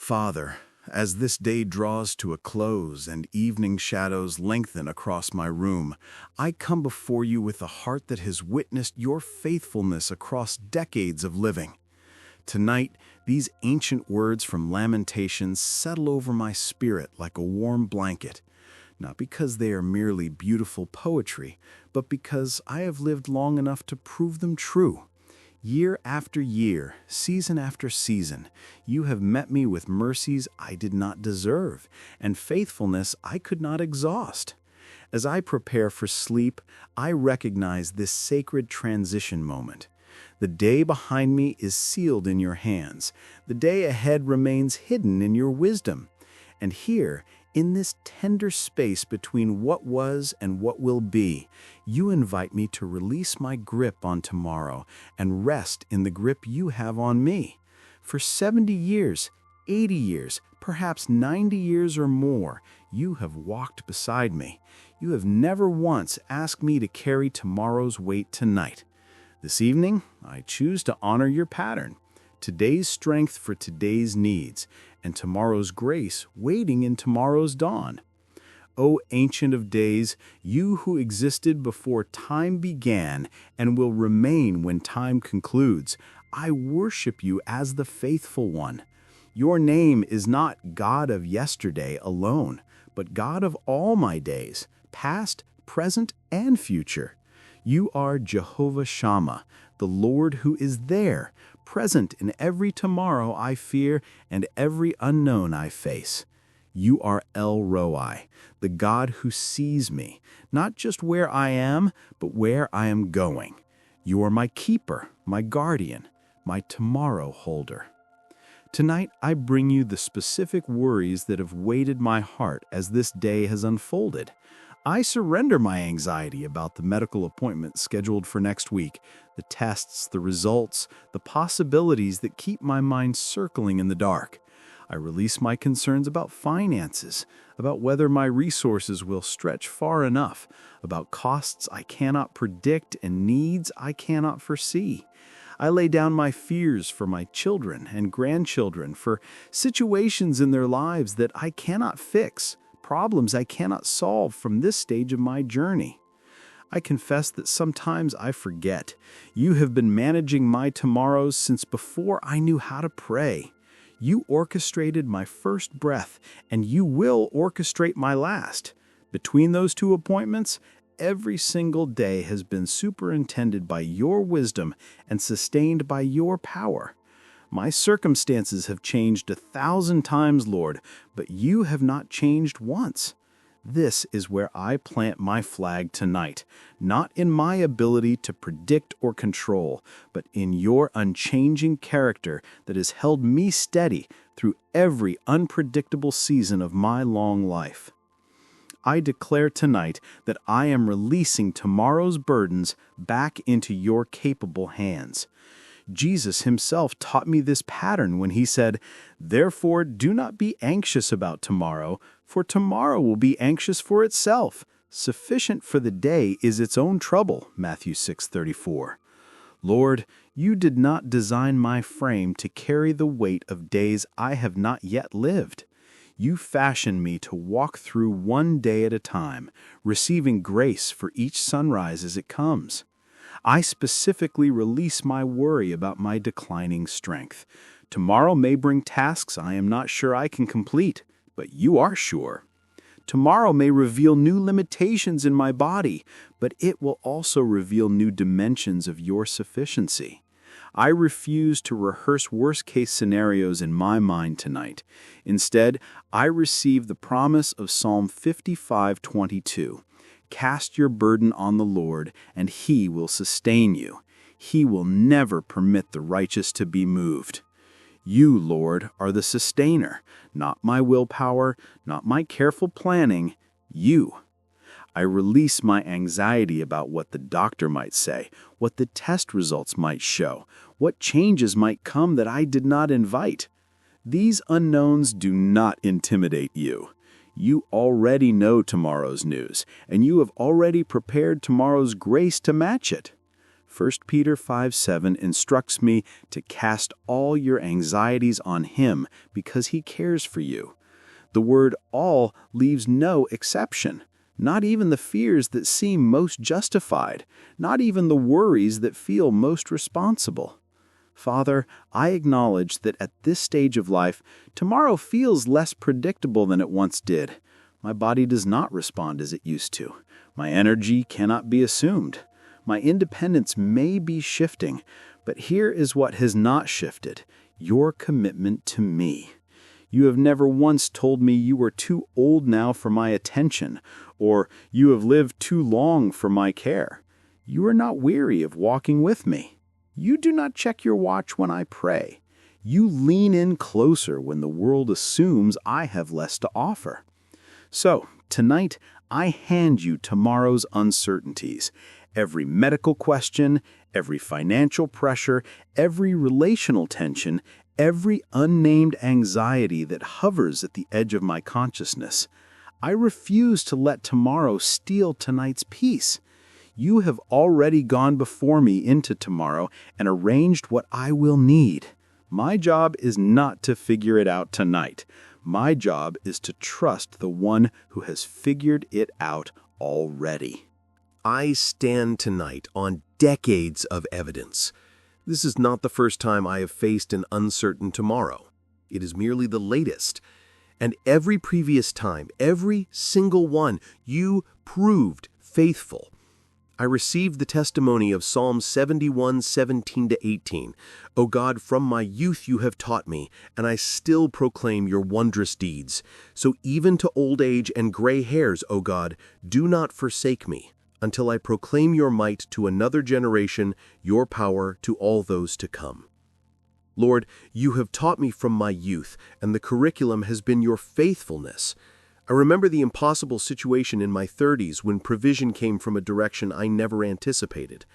Father, as this day draws to a close and evening shadows lengthen across my room, I come before you with a heart that has witnessed your faithfulness across decades of living. Tonight, these ancient words from Lamentations settle over my spirit like a warm blanket, not because they are merely beautiful poetry, but because I have lived long enough to prove them true. Year after year, season after season, you have met me with mercies I did not deserve, and faithfulness I could not exhaust. As I prepare for sleep, I recognize this sacred transition moment. The day behind me is sealed in your hands. The day ahead remains hidden in your wisdom. And here, in this tender space between what was and what will be, you invite me to release my grip on tomorrow and rest in the grip you have on me. For 70 years, 80 years, perhaps 90 years or more, you have walked beside me. You have never once asked me to carry tomorrow's weight tonight. This evening, I choose to honor your pattern. Today's strength for today's needs, and tomorrow's grace waiting in tomorrow's dawn. O Ancient of Days, you who existed before time began and will remain when time concludes, I worship you as the faithful one. Your name is not God of yesterday alone, but God of all my days, past, present, and future. You are Jehovah Shammah, the Lord who is there, present in every tomorrow I fear and every unknown I face. You are El Roi, the God who sees me, not just where I am, but where I am going. You are my keeper, my guardian, my tomorrow holder. Tonight I bring you the specific worries that have weighted my heart as this day has unfolded. I surrender my anxiety about the medical appointment scheduled for next week, the tests, the results, the possibilities that keep my mind circling in the dark. I release my concerns about finances, about whether my resources will stretch far enough, about costs I cannot predict and needs I cannot foresee. I lay down my fears for my children and grandchildren, for situations in their lives that I cannot fix, problems I cannot solve from this stage of my journey. I confess that sometimes I forget. You have been managing my tomorrows since before I knew how to pray. You orchestrated my first breath, and you will orchestrate my last. Between those two appointments, every single day has been superintended by your wisdom and sustained by your power. My circumstances have changed 1,000 times, Lord, but you have not changed once. This is where I plant my flag tonight, not in my ability to predict or control, but in your unchanging character that has held me steady through every unpredictable season of my long life. I declare tonight that I am releasing tomorrow's burdens back into your capable hands. Jesus himself taught me this pattern when he said, "Therefore do not be anxious about tomorrow, for tomorrow will be anxious for itself. Sufficient for the day is its own trouble." Matthew 6:34. Lord, you did not design my frame to carry the weight of days I have not yet lived. You fashioned me to walk through one day at a time, receiving grace for each sunrise as it comes. I specifically release my worry about my declining strength. Tomorrow may bring tasks I am not sure I can complete, but you are sure. Tomorrow may reveal new limitations in my body, but it will also reveal new dimensions of your sufficiency. I refuse to rehearse worst-case scenarios in my mind tonight. Instead, I receive the promise of Psalm 55:22. Cast your burden on the Lord, and He will sustain you. He will never permit the righteous to be moved. You, Lord, are the sustainer, not my willpower, not my careful planning, you. I release my anxiety about what the doctor might say, what the test results might show, what changes might come that I did not invite. These unknowns do not intimidate you. You already know tomorrow's news, and you have already prepared tomorrow's grace to match it. 1 Peter 5:7 instructs me to cast all your anxieties on Him because He cares for you. The word all leaves no exception, not even the fears that seem most justified, not even the worries that feel most responsible. Father, I acknowledge that at this stage of life, tomorrow feels less predictable than it once did. My body does not respond as it used to. My energy cannot be assumed. My independence may be shifting, but here is what has not shifted: your commitment to me. You have never once told me you are too old now for my attention, or you have lived too long for my care. You are not weary of walking with me. You do not check your watch when I pray. You lean in closer when the world assumes I have less to offer. So, tonight, I hand you tomorrow's uncertainties. Every medical question, every financial pressure, every relational tension, every unnamed anxiety that hovers at the edge of my consciousness. I refuse to let tomorrow steal tonight's peace. You have already gone before me into tomorrow and arranged what I will need. My job is not to figure it out tonight. My job is to trust the one who has figured it out already. I stand tonight on decades of evidence. This is not the first time I have faced an uncertain tomorrow. It is merely the latest. And every previous time, every single one, you proved faithful. I received the testimony of Psalm 71:17-18. O God, from my youth you have taught me, and I still proclaim your wondrous deeds. So even to old age and gray hairs, O God, do not forsake me, until I proclaim your might to another generation, your power to all those to come. Lord, you have taught me from my youth, and the curriculum has been your faithfulness. I remember the impossible situation in my 30s when provision came from a direction I never anticipated.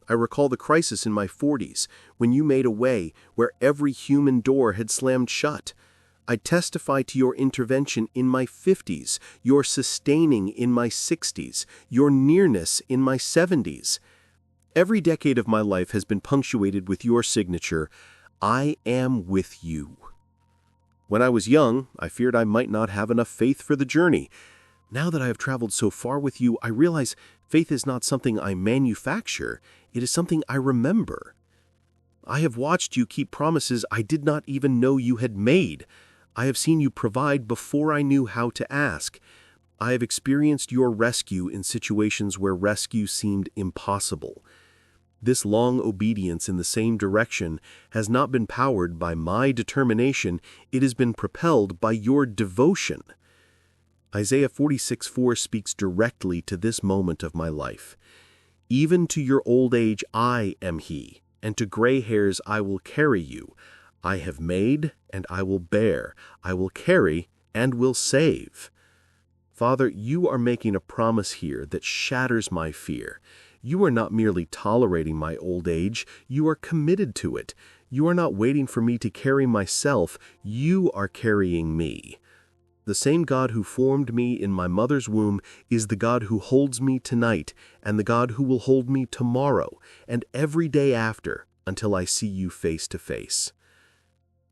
I recall the crisis in my 40s when you made a way where every human door had slammed shut. I testify to your intervention in my 50s, your sustaining in my 60s, your nearness in my 70s. Every decade of my life has been punctuated with your signature, I am with you. When I was young, I feared I might not have enough faith for the journey. Now that I have traveled so far with you, I realize faith is not something I manufacture, it is something I remember. I have watched you keep promises I did not even know you had made. I have seen you provide before I knew how to ask. I have experienced your rescue in situations where rescue seemed impossible. This long obedience in the same direction has not been powered by my determination, it has been propelled by your devotion. Isaiah 46:4 speaks directly to this moment of my life. Even to your old age I am he, and to gray hairs I will carry you. I have made, and I will bear. I will carry, and will save. Father, you are making a promise here that shatters my fear. You are not merely tolerating my old age, you are committed to it. You are not waiting for me to carry myself, you are carrying me. The same God who formed me in my mother's womb is the God who holds me tonight, and the God who will hold me tomorrow, and every day after, until I see you face to face.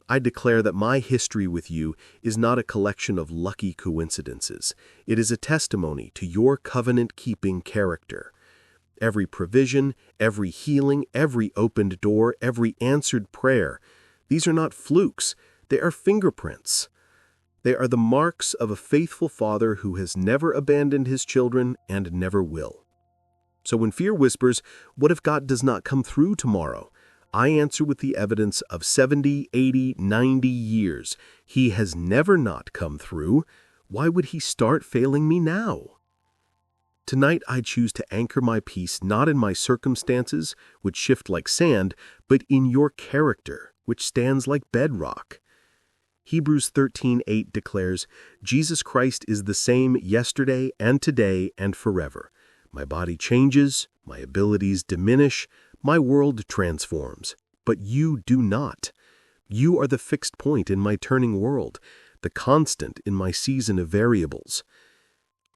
I declare that my history with you is not a collection of lucky coincidences. It is a testimony to your covenant-keeping character. Every provision, every healing, every opened door, every answered prayer, these are not flukes, they are fingerprints. They are the marks of a faithful Father who has never abandoned his children and never will. So when fear whispers, what if God does not come through tomorrow? I answer with the evidence of 70, 80, 90 years. He has never not come through. Why would he start failing me now? Tonight I choose to anchor my peace not in my circumstances, which shift like sand, but in your character, which stands like bedrock. Hebrews 13:8 declares, Jesus Christ is the same yesterday and today and forever. My body changes, my abilities diminish, my world transforms, but you do not. You are the fixed point in my turning world, the constant in my season of variables.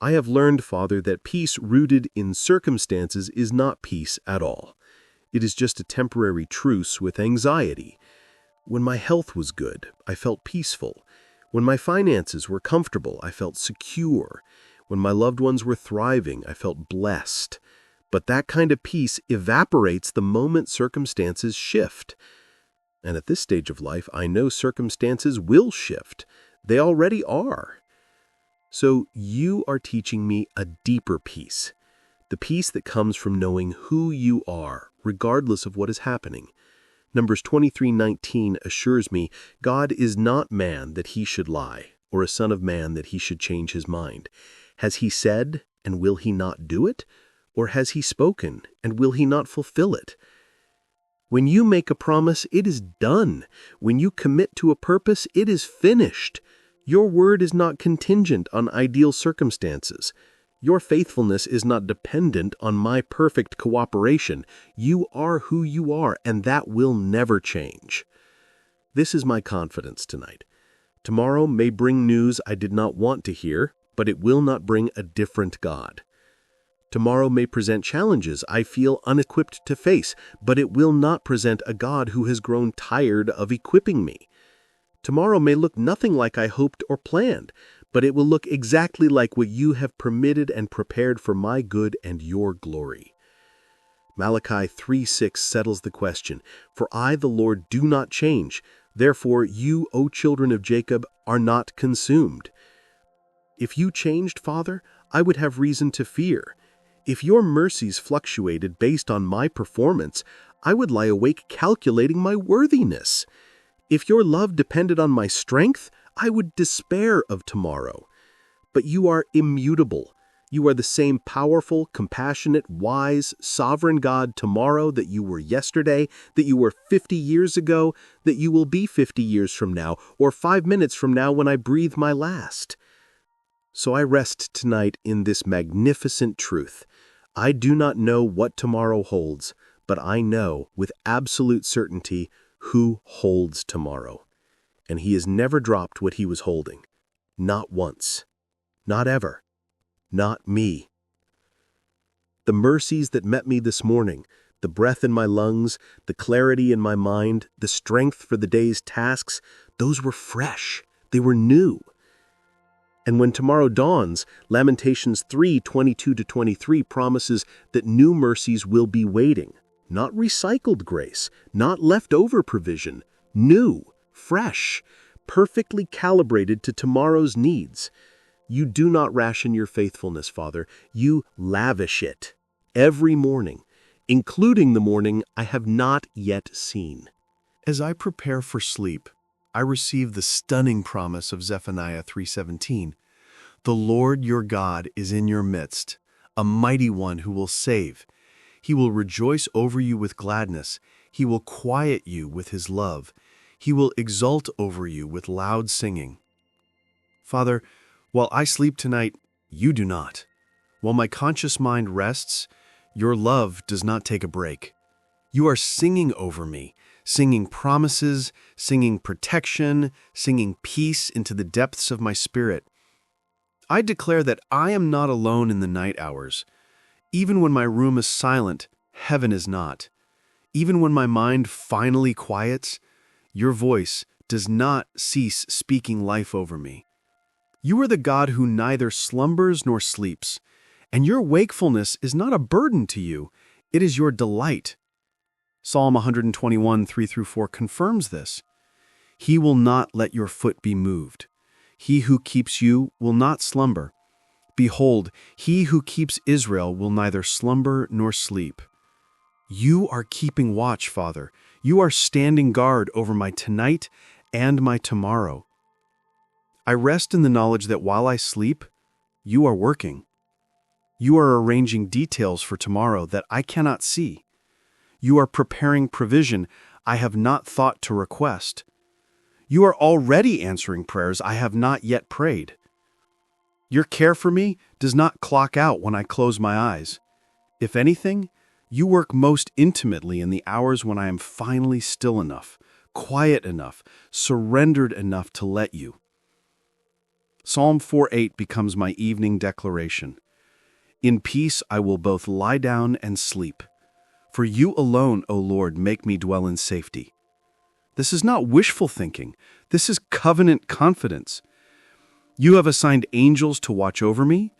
I have learned, Father, that peace rooted in circumstances is not peace at all. It is just a temporary truce with anxiety. When my health was good, I felt peaceful. When my finances were comfortable, I felt secure. When my loved ones were thriving, I felt blessed. But that kind of peace evaporates the moment circumstances shift. And at this stage of life, I know circumstances will shift. They already are. So you are teaching me a deeper peace. The peace that comes from knowing who you are, regardless of what is happening. Numbers 23:19 assures me, God is not man that he should lie, or a son of man that he should change his mind. Has he said, and will he not do it? Or has he spoken, and will he not fulfill it? When you make a promise, it is done. When you commit to a purpose, it is finished. Your word is not contingent on ideal circumstances. Your faithfulness is not dependent on my perfect cooperation. You are who you are, and that will never change. This is my confidence tonight. Tomorrow may bring news I did not want to hear, but it will not bring a different God. Tomorrow may present challenges I feel unequipped to face, but it will not present a God who has grown tired of equipping me. Tomorrow may look nothing like I hoped or planned, but it will look exactly like what you have permitted and prepared for my good and your glory. Malachi 3:6 settles the question, "For I, the Lord, do not change. Therefore you, O children of Jacob, are not consumed." If you changed, Father, I would have reason to fear. If your mercies fluctuated based on my performance, I would lie awake calculating my worthiness. If your love depended on my strength, I would despair of tomorrow. But you are immutable. You are the same powerful, compassionate, wise, sovereign God tomorrow that you were yesterday, that you were 50 years ago, that you will be 50 years from now, or 5 minutes from now when I breathe my last. So I rest tonight in this magnificent truth. I do not know what tomorrow holds, but I know with absolute certainty who holds tomorrow. And he has never dropped what he was holding. Not once. Not ever. Not me. The mercies that met me this morning, the breath in my lungs, the clarity in my mind, the strength for the day's tasks, those were fresh. They were new. And when tomorrow dawns, Lamentations 3:22-23 promises that new mercies will be waiting. Not recycled grace, not leftover provision. New, fresh, perfectly calibrated to tomorrow's needs. You do not ration your faithfulness, Father. You lavish it every morning, including the morning I have not yet seen. As I prepare for sleep, I receive the stunning promise of Zephaniah 3:17. The Lord your God is in your midst, a mighty one who will save. He will rejoice over you with gladness. He will quiet you with his love. He will exult over you with loud singing. Father, while I sleep tonight, you do not. While my conscious mind rests, your love does not take a break. You are singing over me, singing promises, singing protection, singing peace into the depths of my spirit. I declare that I am not alone in the night hours. Even when my room is silent, heaven is not. Even when my mind finally quiets, your voice does not cease speaking life over me. You are the God who neither slumbers nor sleeps, and your wakefulness is not a burden to you, it is your delight. Psalm 121, 3-4 confirms this. He will not let your foot be moved. He who keeps you will not slumber. Behold, he who keeps Israel will neither slumber nor sleep. You are keeping watch, Father. You are standing guard over my tonight and my tomorrow. I rest in the knowledge that while I sleep, you are working. You are arranging details for tomorrow that I cannot see. You are preparing provision I have not thought to request. You are already answering prayers I have not yet prayed. Your care for me does not clock out when I close my eyes. If anything, you work most intimately in the hours when I am finally still enough, quiet enough, surrendered enough to let you. Psalm 4:8 becomes my evening declaration. In peace I will both lie down and sleep, For you alone, O Lord, make me dwell in safety. This is not wishful thinking. This is covenant confidence. You have assigned angels to watch over me.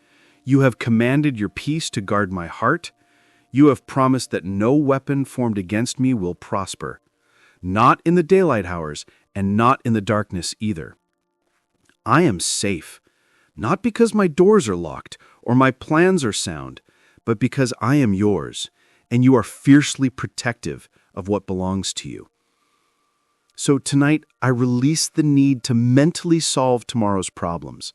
You have commanded your peace to guard my heart. You have promised that no weapon formed against me will prosper, not in the daylight hours and not in the darkness either. I am safe, not because my doors are locked or my plans are sound, but because I am yours, and you are fiercely protective of what belongs to you. So tonight, I release the need to mentally solve tomorrow's problems.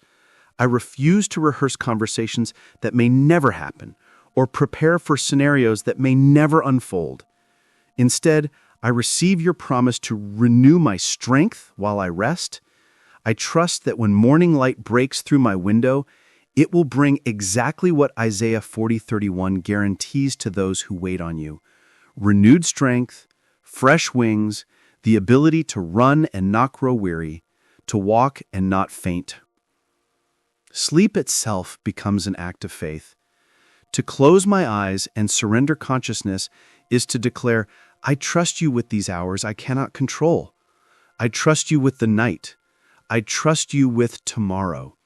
I refuse to rehearse conversations that may never happen or prepare for scenarios that may never unfold. Instead, I receive your promise to renew my strength while I rest. I trust that when morning light breaks through my window, it will bring exactly what Isaiah 40:31 guarantees to those who wait on you: renewed strength, fresh wings, the ability to run and not grow weary, to walk and not faint. Sleep itself becomes an act of faith. To close my eyes and surrender consciousness is to declare, I trust you with these hours I cannot control. I trust you with the night. I trust you with tomorrow.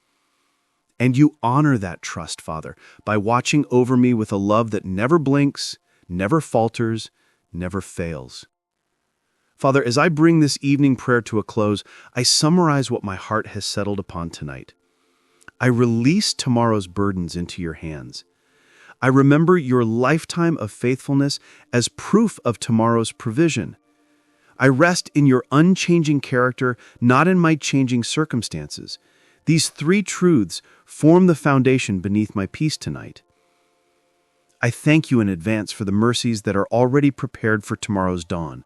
And you honor that trust, Father, by watching over me with a love that never blinks, never falters, never fails. Father, as I bring this evening prayer to a close, I summarize what my heart has settled upon tonight. I release tomorrow's burdens into your hands. I remember your lifetime of faithfulness as proof of tomorrow's provision. I rest in your unchanging character, not in my changing circumstances. These three truths form the foundation beneath my peace tonight. I thank you in advance for the mercies that are already prepared for tomorrow's dawn.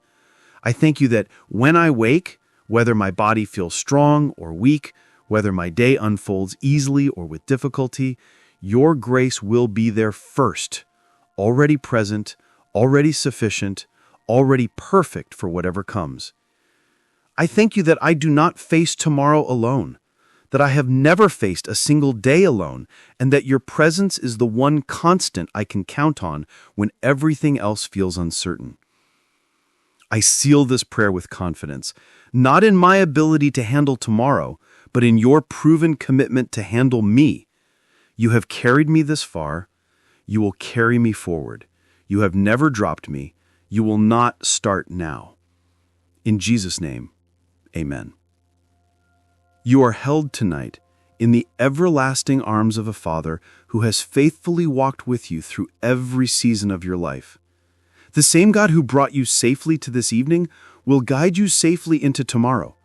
I thank you that when I wake, whether my body feels strong or weak, whether my day unfolds easily or with difficulty, your grace will be there first, already present, already sufficient, already perfect for whatever comes. I thank you that I do not face tomorrow alone, that I have never faced a single day alone, and that your presence is the one constant I can count on when everything else feels uncertain. I seal this prayer with confidence, not in my ability to handle tomorrow, but in your proven commitment to handle me. You have carried me this far. You will carry me forward. You have never dropped me. You will not start now. In Jesus' name, amen. You are held tonight in the everlasting arms of a Father who has faithfully walked with you through every season of your life. The same God who brought you safely to this evening will guide you safely into tomorrow.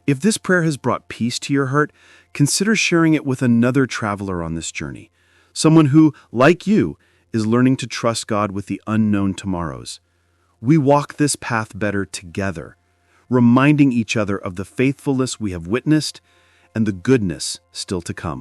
If this prayer has brought peace to your heart, consider sharing it with another traveler on this journey, someone who, like you, is learning to trust God with the unknown tomorrows. We walk this path better together, reminding each other of the faithfulness we have witnessed and the goodness still to come.